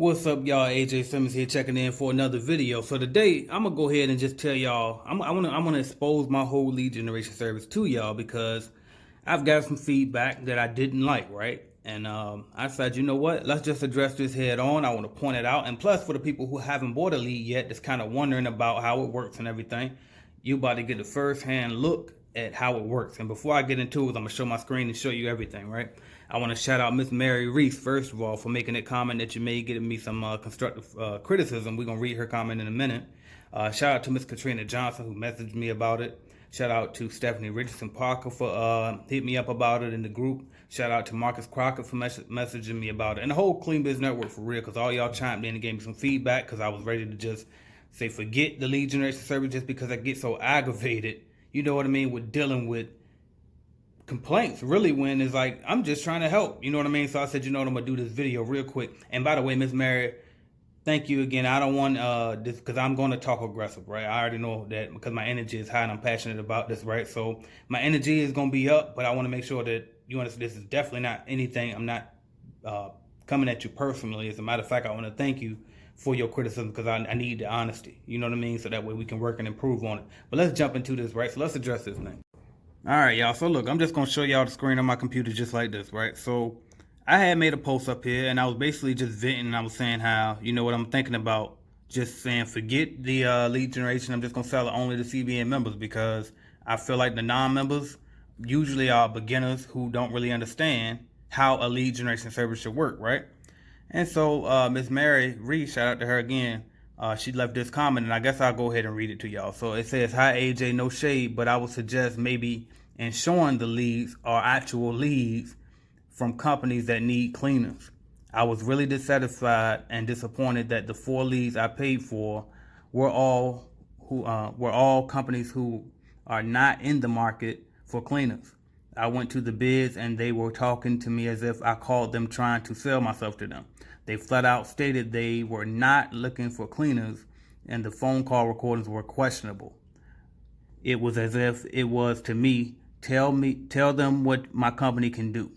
What's up, y'all? AJ Simmons here, checking in for another video. So today, I'm gonna go ahead and just tell y'all, I'm gonna expose my whole lead generation service to y'all because I've got some feedback that I didn't like, right? And I said, you know what? Let's just address this head on. I want to point it out, and plus, for the people who haven't bought a lead yet, that's kind of wondering about how it works and everything, you about to get a first-hand look at how it works. And before I get into it, I'm gonna show my screen and show you everything, right? I want to shout out Miss Mary Reese, first of all, for making that comment that you made, getting me some constructive criticism. We're gonna read her comment in a minute. Shout out to Miss Katrina Johnson, who messaged me about it. Shout out to Stephanie Richardson Parker for hitting me up about it in the group. Shout out to Marcus Crockett for messaging me about it. And the whole Clean Biz Network for real, because all y'all chimed in and gave me some feedback, because I was ready to just say forget the lead generation service just because I get so aggravated, you know what I mean, with dealing with complaints, really, when it's like, I'm just trying to help, you know what I mean? So I said, you know what, I'm gonna do this video real quick. And by the way, Miss Mary, thank you again. I don't want this, because I'm going to talk aggressive, right? I already know that because my energy is high and I'm passionate about this, right? So my energy is going to be up, but I want to make sure that you understand this is definitely not anything. I'm not coming at you personally. As a matter of fact, I want to thank you for your criticism, because I need the honesty, you know what I mean? So that way we can work and improve on it. But let's jump into this, right? So let's address this thing. All right, y'all. So look, I'm just going to show y'all the screen on my computer just like this, right? So I had made a post up here, and I was basically just venting, and I was saying how, you know what I'm thinking about, just saying forget the lead generation. I'm just going to sell it only to CBN members, because I feel like the non-members usually are beginners who don't really understand how a lead generation service should work, right? And so Miss Mary Reed, shout out to her again, she left this comment, and I guess I'll go ahead and read it to y'all. So it says, hi AJ, no shade, but I would suggest maybe ensuring the leads are actual leads from companies that need cleaners. I was really dissatisfied and disappointed that the 4 leads I paid for were all companies who are not in the market for cleaners. I went to the bids and they were talking to me as if I called them trying to sell myself to them. They flat out stated they were not looking for cleaners, and the phone call recordings were questionable. It was as if it was to me, tell them what my company can do.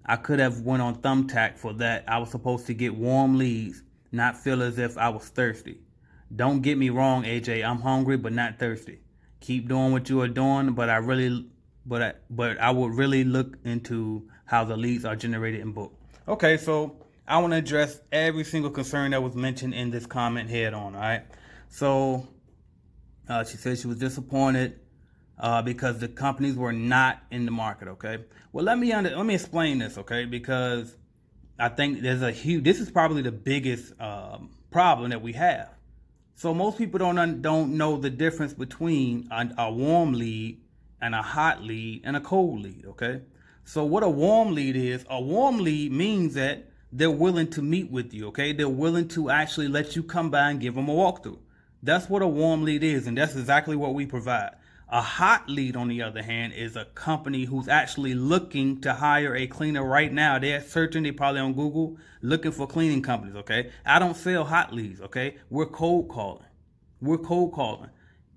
I could have went on Thumbtack for that. I was supposed to get warm leads, not feel as if I was thirsty. Don't get me wrong, AJ, I'm hungry but not thirsty. Keep doing what you are doing, but I would really look into how the leads are generated and booked. Okay, so I want to address every single concern that was mentioned in this comment head on, all right? So she said she was disappointed because the companies were not in the market, okay? Well, let me explain this, okay? Because I think this is probably the biggest problem that we have. So most people don't know the difference between a warm lead and a hot lead and a cold lead, okay? So what a warm lead means that they're willing to meet with you, okay? They're willing to actually let you come by and give them a walkthrough. That's what a warm lead is, and that's exactly what we provide. A hot lead, on the other hand, is a company who's actually looking to hire a cleaner right now. They're searching, they're probably on Google, looking for cleaning companies, okay? I don't sell hot leads, okay? We're cold calling.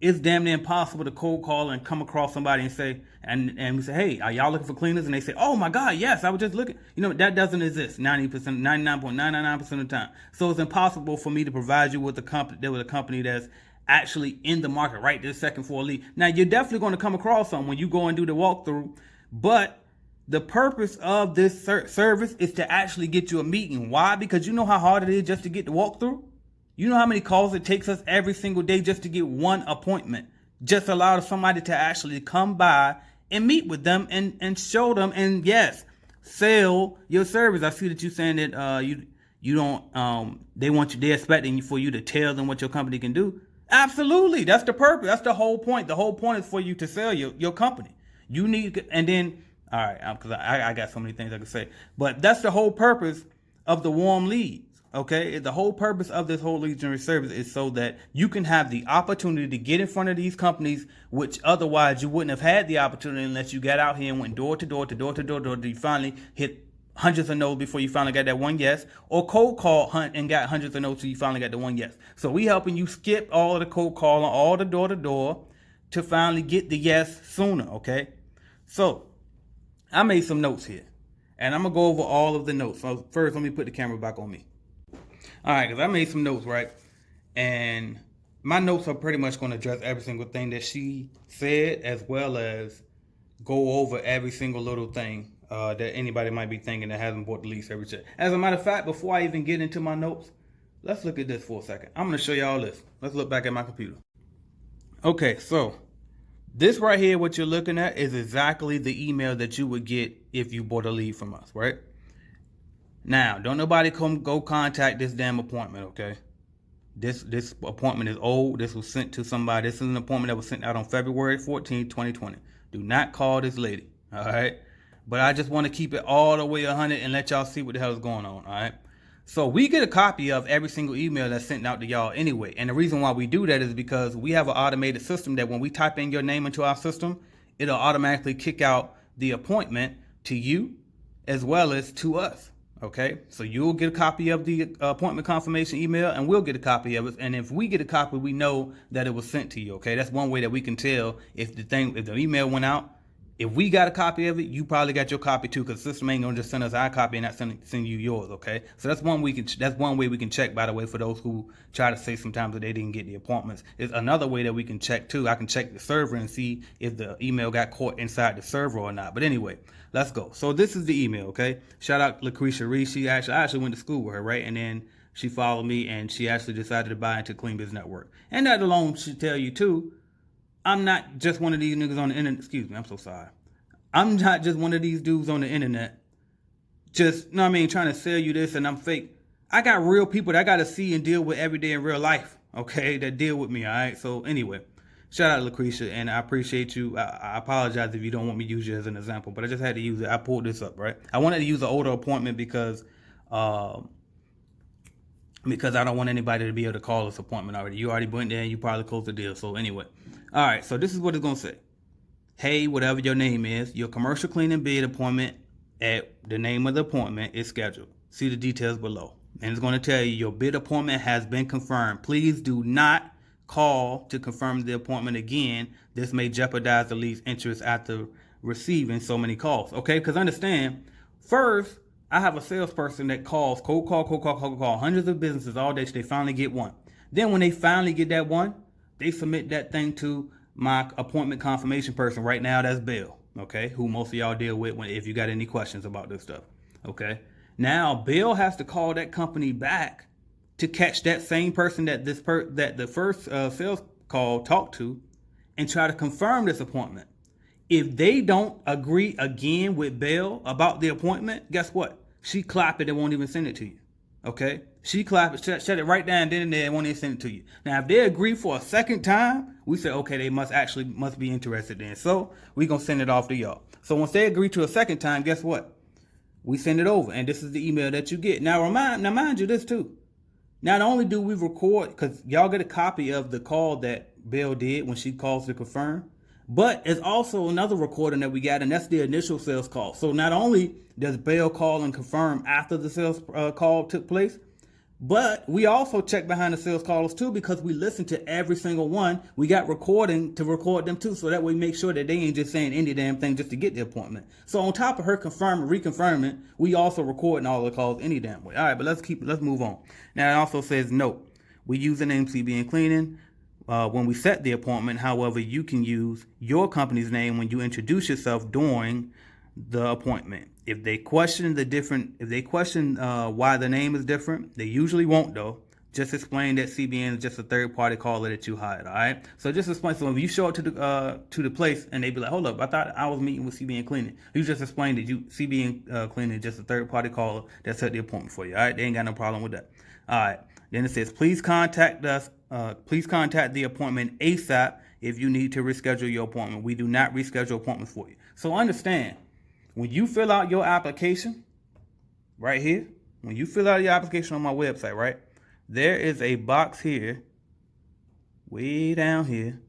It's damn near impossible to cold call and come across somebody and say, and we say, hey, are y'all looking for cleaners? And they say, oh my God, yes, I was just looking. You know, that doesn't exist 99.999% of the time. So it's impossible for me to provide you with a company that's actually in the market right this second for a lead. Now, you're definitely going to come across some when you go and do the walkthrough, but the purpose of this service is to actually get you a meeting. Why? Because you know how hard it is just to get the walkthrough? You know how many calls it takes us every single day just to get one appointment? Just allow somebody to actually come by and meet with them and show them, and yes, sell your service. I see that you're saying that you don't they're expecting for you to tell them what your company can do. Absolutely, that's the purpose. That's the whole point. The whole point is for you to sell your company. You need, and then all right, because I got so many things I could say, but that's the whole purpose of the warm leads. Okay, the whole purpose of this whole lead generation service is so that you can have the opportunity to get in front of these companies, which otherwise you wouldn't have had the opportunity unless you got out here and went door to door till you finally hit hundreds of no's before you finally got that one yes, or cold call hunt and got hundreds of no's till you finally got the one yes. So we helping you skip all of the cold calling, all the door to door, to finally get the yes sooner. Okay, so I made some notes here, and I'm gonna go over all of the notes. So first, let me put the camera back on me. All right, because I made some notes, right? And my notes are pretty much going to address every single thing that she said, as well as go over every single little thing that anybody might be thinking that hasn't bought the lease every check. As a matter of fact, before I even get into my notes, let's look at this for a second. I'm going to show y'all this. Let's look back at my computer. Okay, so this right here, what you're looking at, is exactly the email that you would get if you bought a lead from us, right? Now, don't nobody go contact this damn appointment, okay? This appointment is old. This was sent to somebody. This is an appointment that was sent out on February 14, 2020. Do not call this lady, all right? But I just want to keep it all the way 100 and let y'all see what the hell is going on, all right? So we get a copy of every single email that's sent out to y'all anyway. And the reason why we do that is because we have an automated system that when we type in your name into our system, it'll automatically kick out the appointment to you as well as to us. Okay, so you'll get a copy of the appointment confirmation email, and we'll get a copy of it. And if we get a copy, we know that it was sent to you. Okay, that's one way that we can tell if the email went out. If we got a copy of it, you probably got your copy too, because the system ain't gonna just send us our copy and not send you yours. Okay, so that's one way we can check. By the way, for those who try to say sometimes that they didn't get the appointments, is another way that we can check too. I can check the server and see if the email got caught inside the server or not. But anyway, let's go. So this is the email. Okay, shout out Lucretia Reese. I actually went to school with her, right? And then she followed me, and she actually decided to buy into Clean Biz Network. And that alone should tell you too, I'm not just one of these niggas on the internet. Excuse me, I'm so sorry. I'm not just one of these dudes on the internet, just, you know what I mean, trying to sell you this and I'm fake. I got real people that I got to see and deal with every day in real life, okay, that deal with me, all right? So anyway, shout out Lucretia, and I appreciate you. I apologize if you don't want me to use you as an example, but I just had to use it. I pulled this up, right? I wanted to use an older appointment because I don't want anybody to be able to call this appointment already. You already went there and you probably closed the deal. So anyway, all right, so this is what it's going to say. Hey, whatever your name is, your commercial cleaning bid appointment at the name of the appointment is scheduled. See the details below. And it's going to tell you your bid appointment has been confirmed. Please do not call to confirm the appointment again. This may jeopardize the lead's interest after receiving so many calls. Okay, because understand, first, I have a salesperson that calls, cold call, hundreds of businesses all day till they finally get one. Then when they finally get that one, they submit that thing to my appointment confirmation person. Right now, that's Bill, okay, who most of y'all deal with if you got any questions about this stuff, okay? Now, Bill has to call that company back to catch that same person that the first sales call talked to and try to confirm this appointment. If they don't agree again with Bill about the appointment, guess what? She clap it and won't even send it to you, okay? She clap it, shut it right down, then and there, and won't even send it to you. Now, if they agree for a second time, we say, okay, they must be interested in. So we're going to send it off to y'all. So once they agree to a second time, guess what? We send it over, and this is the email that you get. Now, mind you this too. Not only do we record, because y'all get a copy of the call that Bill did when she calls to confirm, but it's also another recording that we got, and that's the initial sales call. So not only does Bill call and confirm after the sales call took place, but we also check behind the sales callers too, because we listen to every single one. We got recording to record them too, so that we make sure that they ain't just saying any damn thing just to get the appointment. So on top of her confirming, reconfirming, we also recording all the calls any damn way. All right, but let's move on. Now it also says, note, we use the name CBN Cleaning when we set the appointment. However, you can use your company's name when you introduce yourself during the appointment. If they question why the name is different, they usually won't though. Just explain that CBN is just a third-party caller that you hired. All right. So just explain. So if you show up to the place and they be like, "Hold up, I thought I was meeting with CBN Cleaning." You just explain that CBN Cleaning is just a third-party caller that set the appointment for you. All right. They ain't got no problem with that. All right. Then it says, please contact us. Please contact the appointment ASAP if you need to reschedule your appointment. We do not reschedule appointments for you. So understand, when you fill out your application, right here, when you fill out your application on my website, right, there is a box here, way down here,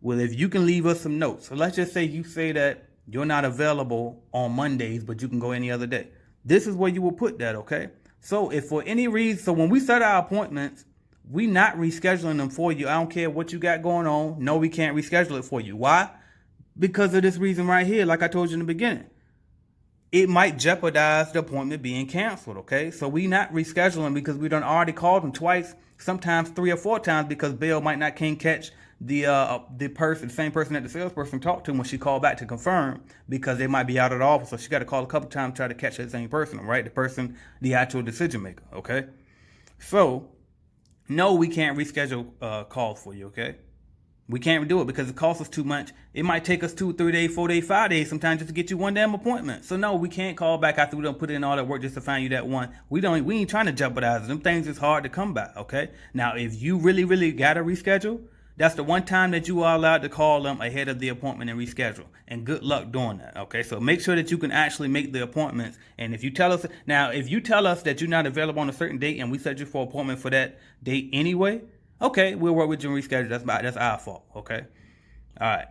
well, if you can leave us some notes. So let's just say you say that you're not available on Mondays, but you can go any other day. This is where you will put that, okay? So if for any reason, so when we set our appointments, we not rescheduling them for you. I don't care what you got going on. No, we can't reschedule it for you. Why? Because of this reason right here, like I told you in the beginning. it might jeopardize the appointment being canceled, okay? So we not rescheduling because we done already called them twice, sometimes 3 or 4 times, because Bill might not can catch the same person that the salesperson talked to when she called back to confirm, because they might be out of the office. So she got to call a couple times to try to catch that same person, right? The actual decision maker, okay? So, no, we can't reschedule calls for you, okay? We can't do it because it costs us too much. It might take us 2, 3 days, 4 days, 5 days sometimes just to get you one damn appointment. So no, we can't call back after we done put in all that work just to find you that one. We ain't trying to jeopardize it. Them things is hard to come by, okay? Now, if you really, really gotta reschedule, that's the one time that you are allowed to call them ahead of the appointment and reschedule. And good luck doing that, okay? So make sure that you can actually make the appointments. And if you tell us that you're not available on a certain date and we set you for an appointment for that date anyway, okay, we'll work with you and reschedule. That's our fault, okay? All right.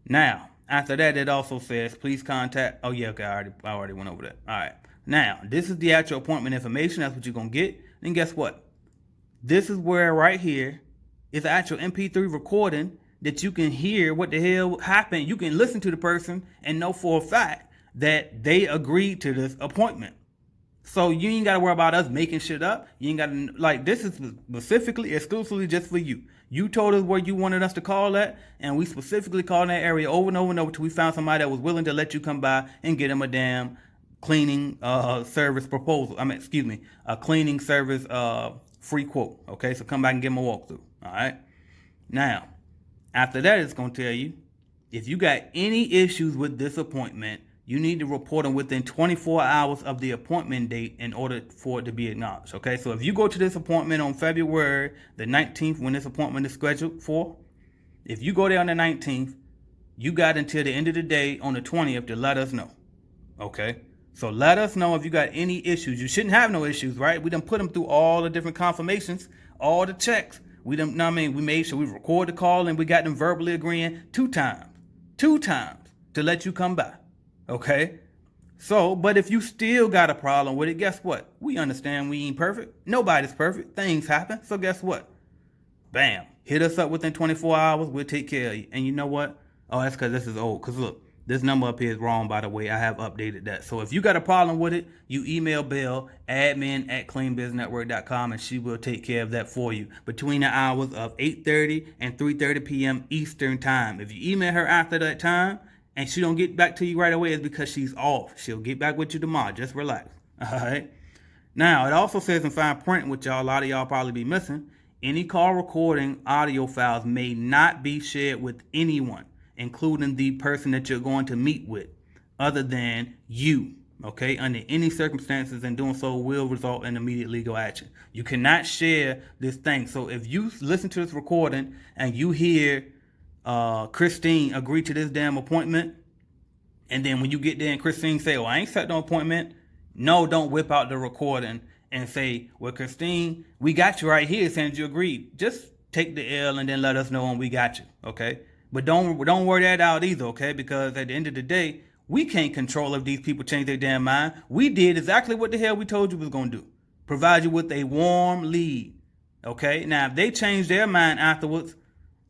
Now, after that, it also says, please contact. Oh, yeah, okay, I already went over that. All right. Now, this is the actual appointment information. That's what you're going to get. And guess what? This is where right here is the actual MP3 recording that you can hear what the hell happened. You can listen to the person and know for a fact that they agreed to this appointment. So you ain't got to worry about us making shit up. You ain't got to, like, this is specifically, exclusively just for you. You told us where you wanted us to call at, and we specifically called that area over and over and over till we found somebody that was willing to let you come by and get them a damn cleaning service proposal. A cleaning service free quote. Okay, so come back and give them a walkthrough. All right. Now, after that, it's going to tell you if you got any issues with this appointment, you need to report them within 24 hours of the appointment date in order for it to be acknowledged, okay? So if you go to this appointment on February the 19th, when this appointment is scheduled for, if you go there on the 19th, you got until the end of the day on the 20th to let us know, okay? So let us know if you got any issues. You shouldn't have no issues, right? We done put them through all the different confirmations, all the checks. We made sure we record the call and we got them verbally agreeing 2 times to let you come by. Okay, so, but if you still got a problem with it, guess what? We understand we ain't perfect. Nobody's perfect. Things happen. So guess what? Bam. Hit us up within 24 hours. We'll take care of you. And you know what? Oh, that's because this is old. Because look, this number up here is wrong, by the way. I have updated that. So if you got a problem with it, you email Bill, admin@cleanbiznetwork.com, and she will take care of that for you between the hours of 8:30 and 3:30 p.m. Eastern time. If you email her after that time, and she don't get back to you right away, it's because she's off. She'll get back with you tomorrow. Just relax. All right. Now, it also says in fine print, which a lot of y'all probably be missing, any call recording audio files may not be shared with anyone, including the person that you're going to meet with, other than you. Okay, under any circumstances, and doing so will result in immediate legal action. You cannot share this thing. So if you listen to this recording and you hear Christine agree to this damn appointment, and then when you get there and Christine say, "Oh, I ain't set no appointment," no, don't whip out the recording and say, "Well, Christine, we got you right here saying you agreed." Just take the L and then let us know when we got you, okay? But don't worry that out either, okay? Because at the end of the day, we can't control if these people change their damn mind. We did exactly what the hell we told you we was gonna do. Provide you with a warm lead, okay? Now, if they change their mind afterwards,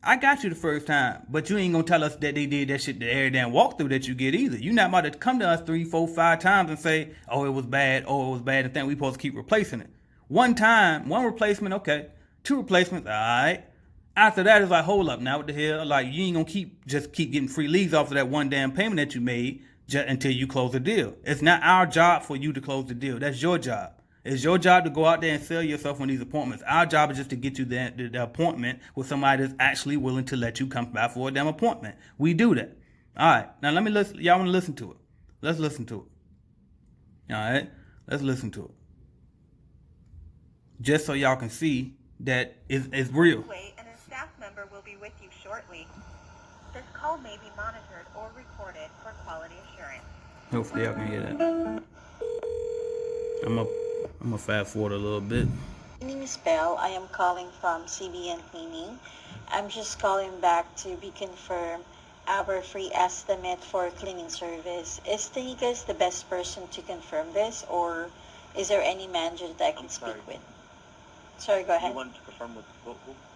I got you the first time, but you ain't gonna tell us that they did that shit the every damn walkthrough that you get either. You not about to come to us 3, 4, 5 times and say, "Oh, it was bad. Oh, it was bad," and think we supposed to keep replacing it. One time, one replacement, okay. 2 replacements, all right. After that, it's like, hold up, now what the hell? Like, you ain't gonna keep getting free leads off of that one damn payment that you made until you close the deal. It's not our job for you to close the deal. That's your job. It's your job to go out there and sell yourself on these appointments. Our job is just to get you the appointment with somebody that's actually willing to let you come by for a damn appointment. We do that. All right. Now let me listen. Y'all want to listen to it? Let's listen to it. All right. Let's listen to it. Just so y'all can see that it's real. Wait, and a staff member will be with you shortly. This call may be monitored or recorded for quality assurance. Hopefully y'all can hear that. I'm gonna fast forward a little bit. My name is Belle. I am calling from CBN Cleaning. I'm just calling back to reconfirm our free estimate for cleaning service. Is Tanika the best person to confirm this, or is there any manager that I can speak with? Sorry, go ahead. You wanted to confirm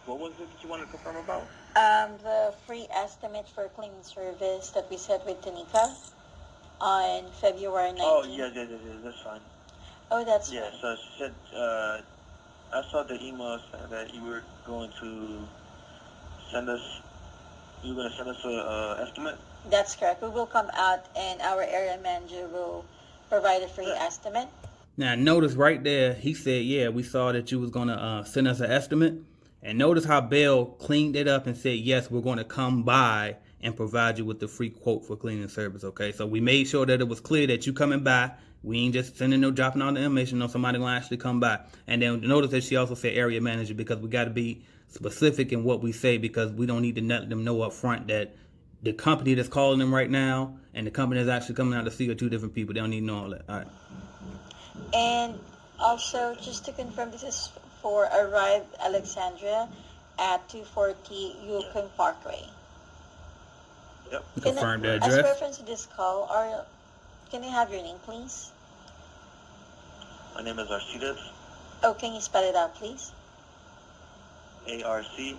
what was it that you wanted to confirm about? The free estimate for cleaning service that we set with Tanika. on February 19th. Oh, yeah, that's fine. Oh, that's Yeah, fine. so she said, I saw the email saying that you were going to send us, a estimate. That's correct. We will come out and our area manager will provide a free estimate. Now notice right there, he said, "Yeah, we saw that you was gonna send us an estimate." And notice how Bell cleaned it up and said, "Yes, we're going to come by and provide you with the free quote for cleaning service." Okay, so we made sure that it was clear that you coming by. We ain't just sending no dropping all the information. No, somebody gonna actually come by. And then notice that she also said area manager because we got to be specific in what we say because we don't need to let them know up front that the company that's calling them right now and the company that's actually coming out to see are two different people. They don't need to know all that. All right. And also, just to confirm, this is for Arrive Alexandria at 240 Yukon Parkway. Yep. Confirm the As address. reference to this call, can I have your name, please? My name is Arcides, Oh, can you spell it out, please? Arcides.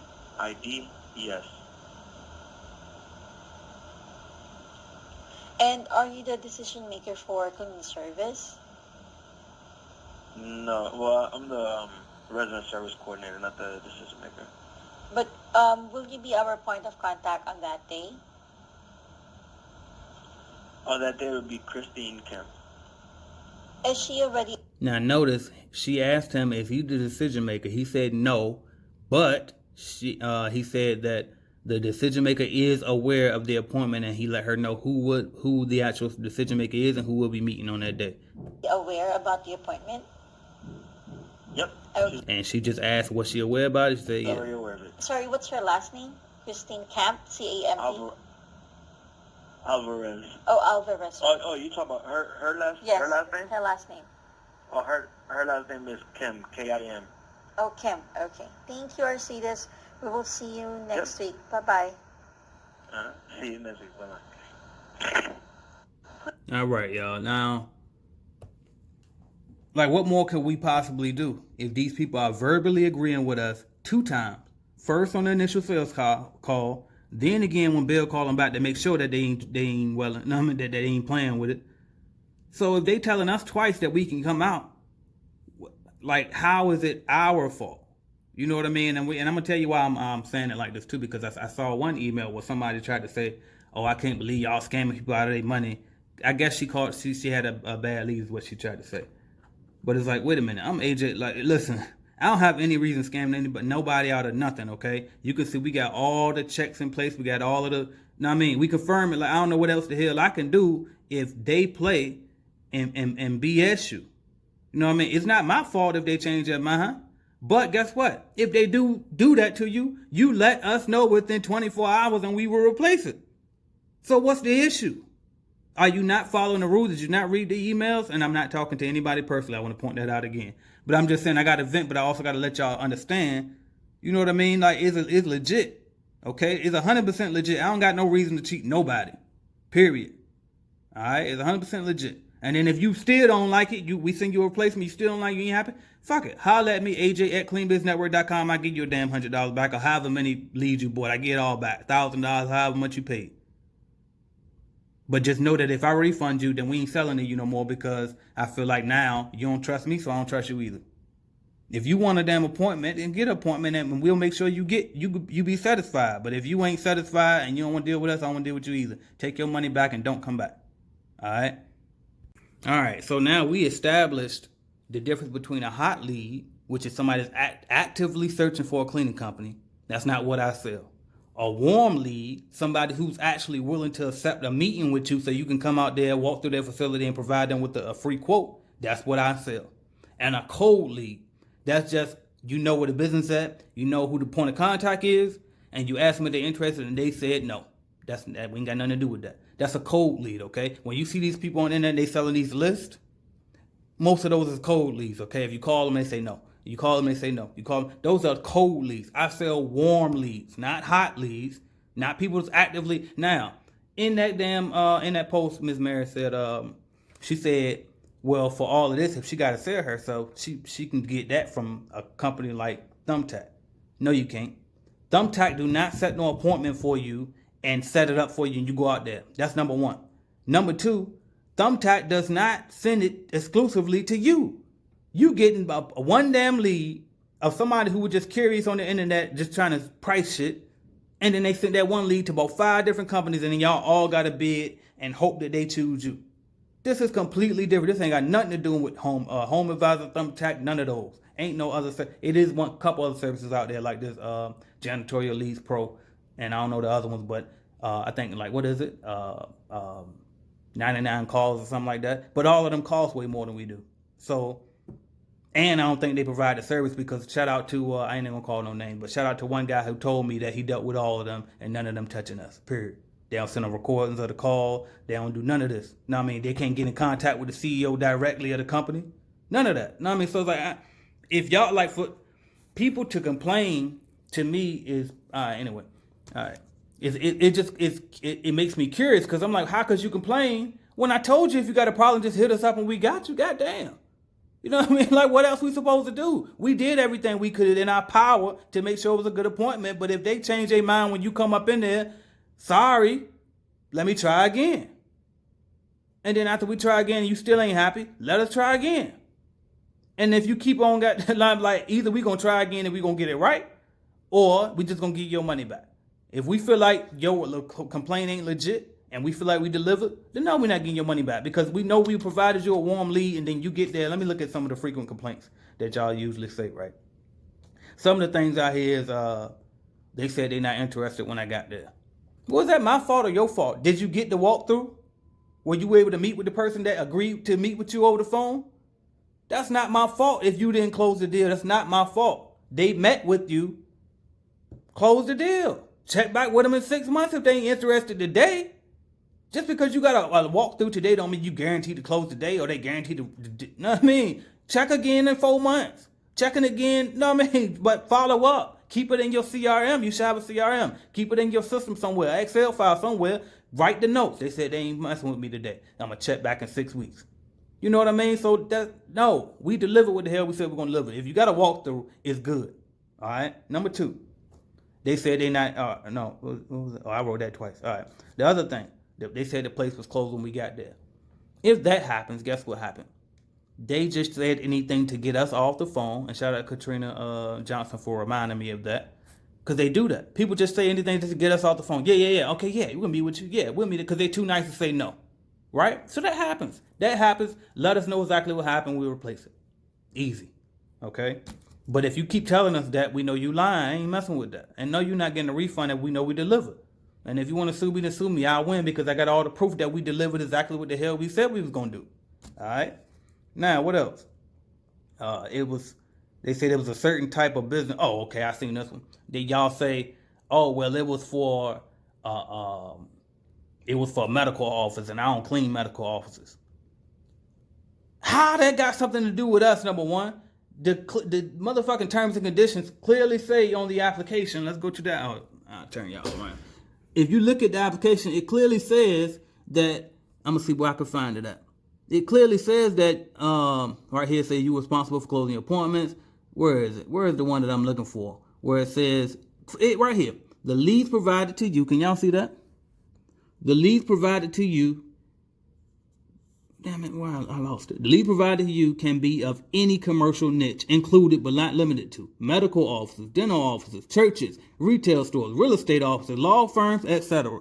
And are you the decision maker for cleaning service? No, well, I'm the resident service coordinator, not the decision maker. But will you be our point of contact on that day? Oh, that day would be Christine Kemp. Is she already? Now notice she asked him if he's the decision maker. He said no, but he said that the decision maker is aware of the appointment and he let her know who the actual decision maker is and who will be meeting on that day. Aware about the appointment? Yep. Okay. And she just asked was she aware about it. She said Very yeah. aware of it. Sorry, what's her last name? Christine Camp, C-A-M-P. Alvarez. Oh, Alvarez. Oh, you talking about her last Yes, her last name? her last name. Oh, her last name is Kim, Kim. Oh, Kim. Okay. Thank you, Arcides. We will see you next week. Bye-bye. See you next week. Bye-bye. All right, y'all. Now, like, what more could we possibly do if these people are verbally agreeing with us 2 times? First on the initial sales call, then again when Bill called them back to make sure that they ain't well, that they ain't playing with it. So if they telling us twice that we can come out, like, how is it our fault? You know what I mean? And I'm gonna tell you why I'm saying it like this too, because I saw one email where somebody tried to say, "Oh, I can't believe y'all scamming people out of their money." I guess she had a bad lead is what she tried to say. But it's like, wait a minute, I'm AJ. Like, listen, I don't have any reason scamming anybody, nobody out of nothing. Okay, you can see we got all the checks in place. We got all of the. Know what I mean, we confirm it. Like, I don't know what else the hell I can do if they play and BS you. You know what I mean? It's not my fault if they change their mind. But guess what? If they do that to you, you let us know within 24 hours and we will replace it. So what's the issue? Are you not following the rules? Did you not read the emails? And I'm not talking to anybody personally. I want to point that out again. But I'm just saying I got to vent, but I also got to let y'all understand. You know what I mean? Like, it's legit. Okay? It's 100% legit. I don't got no reason to cheat nobody. Period. All right? It's 100% legit. And then if you still don't like it, we send you a replacement, you still don't like it, you ain't happy, fuck it. Holla at me, AJ at cleanbusinessnetwork.com. I give you a damn $100 back or however many leads you bought. I get it all back. $1,000, however much you paid. But just know that if I refund you, then we ain't selling to you no more because I feel like now you don't trust me, so I don't trust you either. If you want a damn appointment, then get an appointment and we'll make sure you be satisfied. But if you ain't satisfied and you don't want to deal with us, I don't want to deal with you either. Take your money back and don't come back. All right? All right, so now we established the difference between a hot lead, which is somebody that's actively searching for a cleaning company. That's not what I sell. A warm lead, somebody who's actually willing to accept a meeting with you so you can come out there, walk through their facility and provide them with a free quote. That's what I sell. And a cold lead, that's just, you know where the business at, you know who the point of contact is, and you ask them if they're interested and they said no. We ain't got nothing to do with that. That's a cold lead, okay? When you see these people on the internet, they selling these lists, most of those is cold leads, okay? If you call them, they say no. You call them, they say no. You call them, those are cold leads. I sell warm leads, not hot leads, not people that's actively. Now, in that post, Ms. Mary said, she said, well, for all of this, if she got to sell her, so she can get that from a company like Thumbtack. No, you can't. Thumbtack do not set no appointment for you and set it up for you and you go out there. That's number one. Number two, Thumbtack does not send it exclusively to you. You getting a one damn lead of somebody who was just curious on the internet, just trying to price shit, and then they sent that one lead to about 5 different companies, and then y'all all got to bid and hope that they choose you. This is completely different. This ain't got nothing to do with Home Advisor, Thumbtack, none of those. Ain't no other. It is one couple other services out there like this, Janitorial Leads Pro, and I don't know the other ones, but I think like what is it, 99 calls or something like that. But all of them cost way more than we do. So, and I don't think they provide the service because shout out to I ain't even gonna call no name, but shout out to one guy who told me that he dealt with all of them and none of them touching us. Period. They don't send them recordings of the call. They don't do none of this. Know what I mean? They can't get in contact with the CEO directly of the company. None of that. Know what I mean? So it's like, if y'all like for people to complain to me is anyway. All right. It makes me curious because I'm like, how could you complain when I told you if you got a problem, just hit us up and we got you? Goddamn. You know what I mean? Like, what else we supposed to do? We did everything we could in our power to make sure it was a good appointment. But if they change their mind when you come up in there, sorry, let me try again. And then after we try again and you still ain't happy, let us try again. And if you keep on like either we gonna try again and we gonna get it right, or we just gonna get your money back. If we feel like your complaint ain't legit and we feel like we delivered, then no, we're not getting your money back because we know we provided you a warm lead and then you get there. Let me look at some of the frequent complaints that y'all usually say, right? Some of the things I hear is they said they're not interested when I got there. Was that my fault or your fault? Did you get the walkthrough? Were you able to meet with the person that agreed to meet with you over the phone? That's not my fault if you didn't close the deal. That's not my fault. They met with you. Close the deal. Check back with them in 6 months if they ain't interested today. Just because you got a walkthrough today don't mean you guaranteed to close today or they guaranteed to, know what I mean? Check again in 4 months. Checking again, know what I mean? But follow up. Keep it in your CRM. You should have a CRM. Keep it in your system somewhere, Excel file somewhere. Write the notes. They said they ain't messing with me today. I'm going to check back in 6 weeks. You know what I mean? So, no, we deliver what the hell we said we're going to deliver. If you got a walkthrough, it's good. All right? Number 2. They said they not, what was it? Oh, I wrote that twice. All right. The other thing, they said the place was closed when we got there. If that happens, guess what happened? They just said anything to get us off the phone. And shout out Katrina Johnson for reminding me of that. Because they do that. People just say anything just to get us off the phone. Yeah. Okay, yeah, we're going to be with you. Yeah, we'll meet it because they're too nice to say no. Right? So that happens. Let us know exactly what happened. We'll replace it. Easy. Okay? But if you keep telling us that, we know you lying. I ain't messing with that. And no, you're not getting a refund if we know we delivered. And if you want to sue me, then sue me. I'll win because I got all the proof that we delivered exactly what the hell we said we was going to do. All right? Now, what else? They said it was a certain type of business. Oh, okay, I seen this one. Did y'all say, oh, well, it was for a medical office and I don't clean medical offices. How that got something to do with us, number one? The motherfucking terms and conditions clearly say on the application. Let's go to that. I'll turn y'all around. If you look at the application, it clearly says that, I'm going to see where I can find it at. It clearly says that, right here, say you're responsible for closing appointments. Where is it? Where is the one that I'm looking for? Where it says, right here, the leads provided to you. Can y'all see that? The leads provided to you. Damn it, why I lost it. The lead provided to you can be of any commercial niche, included but not limited to medical offices, dental offices, churches, retail stores, real estate offices, law firms, etc.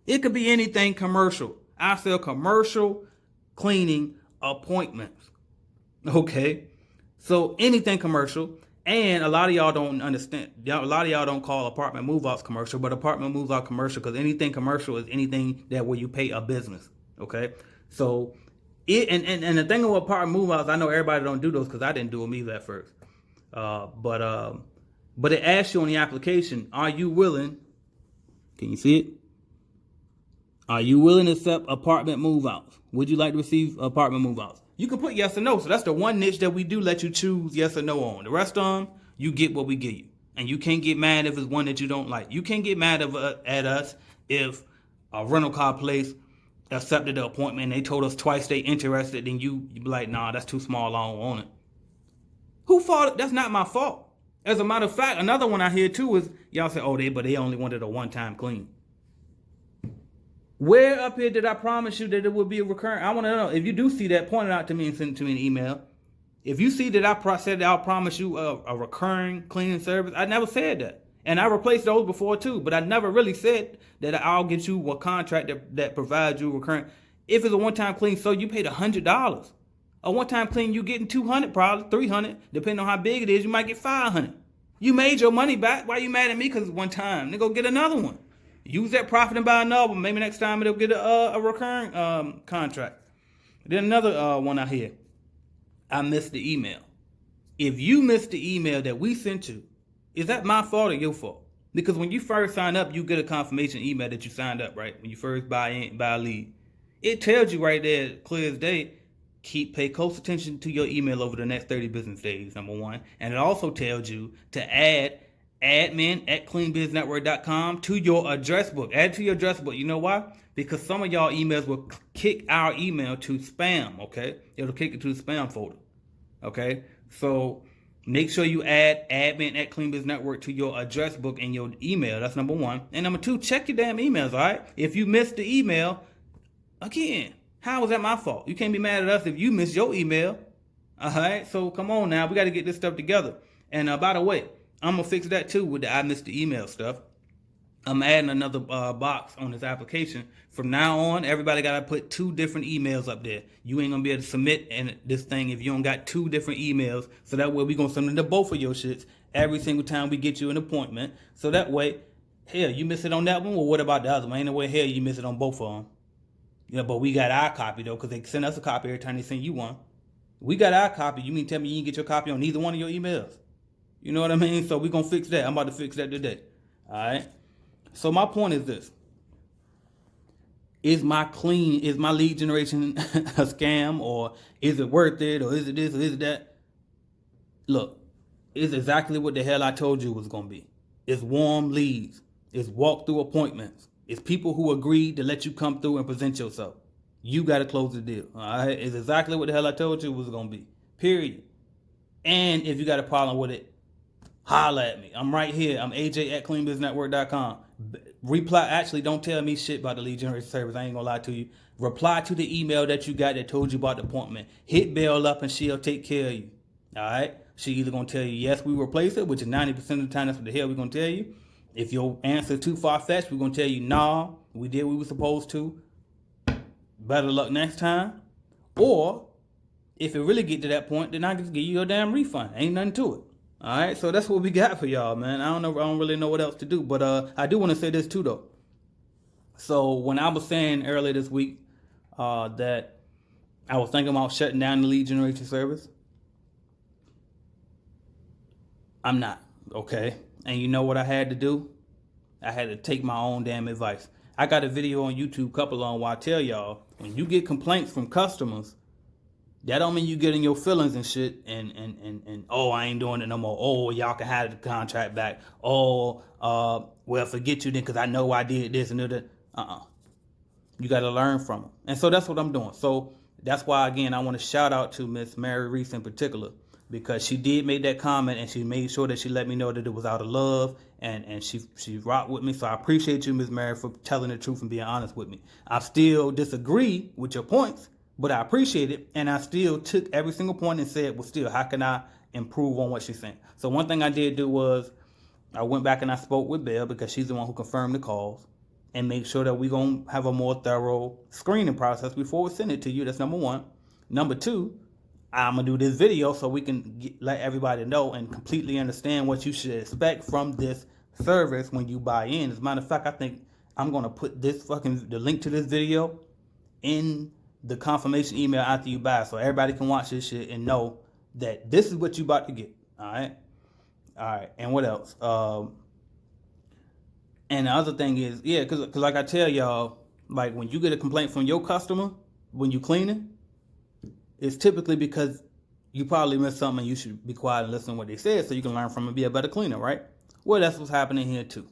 It could be anything commercial. I sell commercial cleaning appointments. Okay? So anything commercial. And a lot of y'all don't understand. A lot of y'all don't call apartment move-outs commercial, but apartment move-out commercial because anything commercial is anything that where you pay a business. Okay? So and the thing with apartment move-outs, I know everybody don't do those because I didn't do them either at first. But it asks you on the application, are you willing? Can you see it? Are you willing to accept apartment move-outs? Would you like to receive apartment move-outs? You can put yes or no. So that's the one niche that we do let you choose yes or no on. The rest of them, you get what we give you. And you can't get mad if it's one that you don't like. You can't get mad at us if a rental car place accepted the appointment and they told us twice they interested, then you be like, nah, that's too small, I don't want it. Who fault? That's not my fault. As a matter of fact, another one I hear too is y'all say, oh, they only wanted a one-time clean. Where up here did I promise you that it would be a recurring? I want to know if you do see that, point it out to me and send it to me an email. If you see that said that I'll promise you a recurring cleaning service, I never said that. And I replaced those before too, but I never really said that I'll get you a contract that provides you recurring. If it's a one-time clean, so you paid $100. A one-time clean, you getting 200, probably 300, depending on how big it is. You might get 500. You made your money back. Why you mad at me? Because it's one time. Then go get another one. Use that profit and buy another one. Maybe next time it'll get a recurring contract. Then another one out here. I missed the email. If you missed the email that we sent you, is that my fault or your fault? Because when you first sign up, you get a confirmation email that you signed up, right? When you first buy a lead. It tells you right there, clear as day, pay close attention to your email over the next 30 business days, number one. And it also tells you to add admin@cleanbiznetwork.com to your address book. Add to your address book. You know why? Because some of y'all emails will kick our email to spam, okay? It'll kick it to the spam folder, okay? So make sure you add admin@cleanbiznetwork to your address book in your email. That's number one. And number two, check your damn emails, all right? If you missed the email, again, how was that my fault? You can't be mad at us if you missed your email, all right? So come on now. We got to get this stuff together. And by the way, I'm going to fix that too with the I missed the email stuff. I'm adding another box on this application. From now on, everybody got to put 2 different emails up there. You ain't going to be able to submit this thing if you don't got 2 different emails. So that way we're going to send it to both of your shits every single time we get you an appointment. So that way, hell, you miss it on that one? Well, what about the other one? Ain't no way, hell, you miss it on both of them. Yeah, but we got our copy, though, because they send us a copy every time they send you one. We got our copy. You mean tell me you didn't get your copy on neither one of your emails? You know what I mean? So we're going to fix that. I'm about to fix that today. All right? So my point is this. Is my lead generation a scam, or is it worth it, or is it this, or is it that? Look, it's exactly what the hell I told you it was going to be. It's warm leads. It's walk-through appointments. It's people who agreed to let you come through and present yourself. You got to close the deal. All right? It's exactly what the hell I told you it was going to be. Period. And if you got a problem with it, holla at me. I'm right here. I'm AJ@cleanbiznetwork.com. Reply. Actually, don't tell me shit about the lead generation service. I ain't gonna lie to you. Reply to the email that you got that told you about the appointment. Hit Bell up and she'll take care of you. All right? She either gonna tell you, yes, we replace it, which is 90% of the time that's what the hell we're gonna tell you. If your answer is too far-fetched, we're gonna tell you, nah, we did what we were supposed to. Better luck next time. Or, if it really get to that point, then I just give you your damn refund. Ain't nothing to it. All right, so that's what we got for y'all, man. I don't really know what else to do, but I do want to say this too, though. So when I was saying earlier this week that I was thinking about shutting down the lead generation service, I'm not, okay? And you know what I had to do? I had to take my own damn advice. I got a video on YouTube couple on where I tell y'all, when you get complaints from customers, that don't mean you get in your feelings and shit and oh, I ain't doing it no more. Oh, y'all can have the contract back. Oh, well, forget you then because I know I did this and that. You got to learn from them. And so that's what I'm doing. So that's why, again, I want to shout out to Miss Mary Reese in particular, because she did make that comment and she made sure that she let me know that it was out of love and she rocked with me. So I appreciate you, Miss Mary, for telling the truth and being honest with me. I still disagree with your points, but I appreciate it, and I still took every single point and said, well, still, how can I improve on what she's saying? So one thing I did do was I went back and I spoke with Belle, because she's the one who confirmed the calls, and make sure that we're going to have a more thorough screening process before we send it to you. That's number one. Number two, I'm going to do this video so we can let everybody know and completely understand what you should expect from this service when you buy in. As a matter of fact, I think I'm going to put the link to this video in the confirmation email after you buy, so everybody can watch this shit and know that this is what you about to get. All right. And what else? And the other thing is, yeah, because like I tell y'all, like when you get a complaint from your customer when you cleaning, it's typically because you probably missed something and you should be quiet and listen to what they said so you can learn from it and be a better cleaner, right? Well, that's what's happening here too.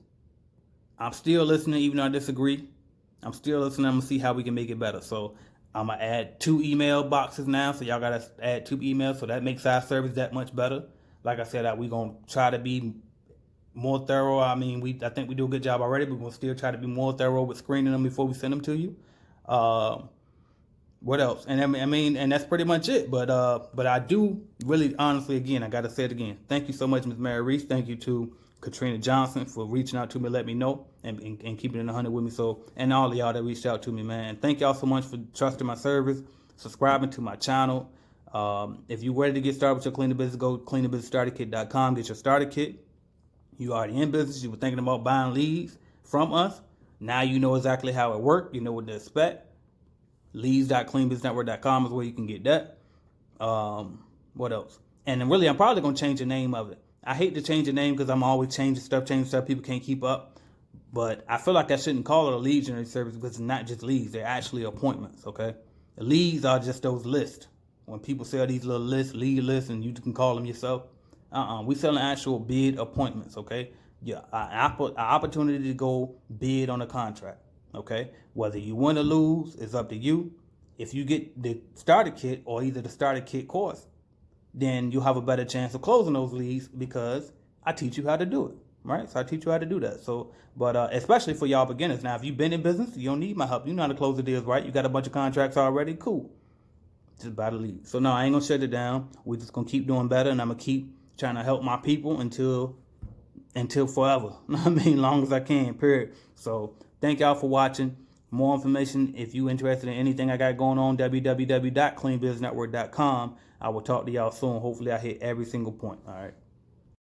I'm still listening, even though I disagree. I'm still listening. I'm going to see how we can make it better. So I'm going to add 2 email boxes now. So y'all got to add 2 emails. So that makes our service that much better. Like I said, we're going to try to be more thorough. I mean, I think we do a good job already, but we'll still try to be more thorough with screening them before we send them to you. What else? And I mean, and that's pretty much it. But I do really, honestly, again, I gotta say it again. Thank you so much, Ms. Mary Reese. Thank you to Katrina Johnson for reaching out to me, let me know, and keeping it in 100 with me. So, and all of y'all that reached out to me, man. And thank y'all so much for trusting my service, subscribing to my channel. If you're ready to get started with your cleaning business, go to cleaningbusinessstarterkit.com. Get your starter kit. You already in business. You were thinking about buying leads from us. Now you know exactly how it works. You know what to expect. Leads.cleanbusinessnetwork.com is where you can get that. What else? And then really, I'm probably going to change the name of it. I hate to change the name because I'm always changing stuff. People can't keep up. But I feel like I shouldn't call it a lead generation service because it's not just leads. They're actually appointments, okay? The leads are just those lists. When people sell these little lists, lead lists, and you can call them yourself. We selling actual bid appointments, okay? Yeah, an opportunity to go bid on a contract, okay? Whether you win or lose is up to you. If you get the starter kit or either the starter kit course, then you'll have a better chance of closing those leads because I teach you how to do it, right? So I teach you how to do that. So, but especially for y'all beginners. Now, if you've been in business, you don't need my help. You know how to close the deals, right? You got a bunch of contracts already, cool. Just buy the lead. So no, I ain't gonna shut it down. We're just gonna keep doing better, and I'm gonna keep trying to help my people until forever. I mean, long as I can, period. So thank y'all for watching. More information, if you're interested in anything I got going on, www.cleanbusinessnetwork.com. I will talk to y'all soon. Hopefully I hit every single point. All right.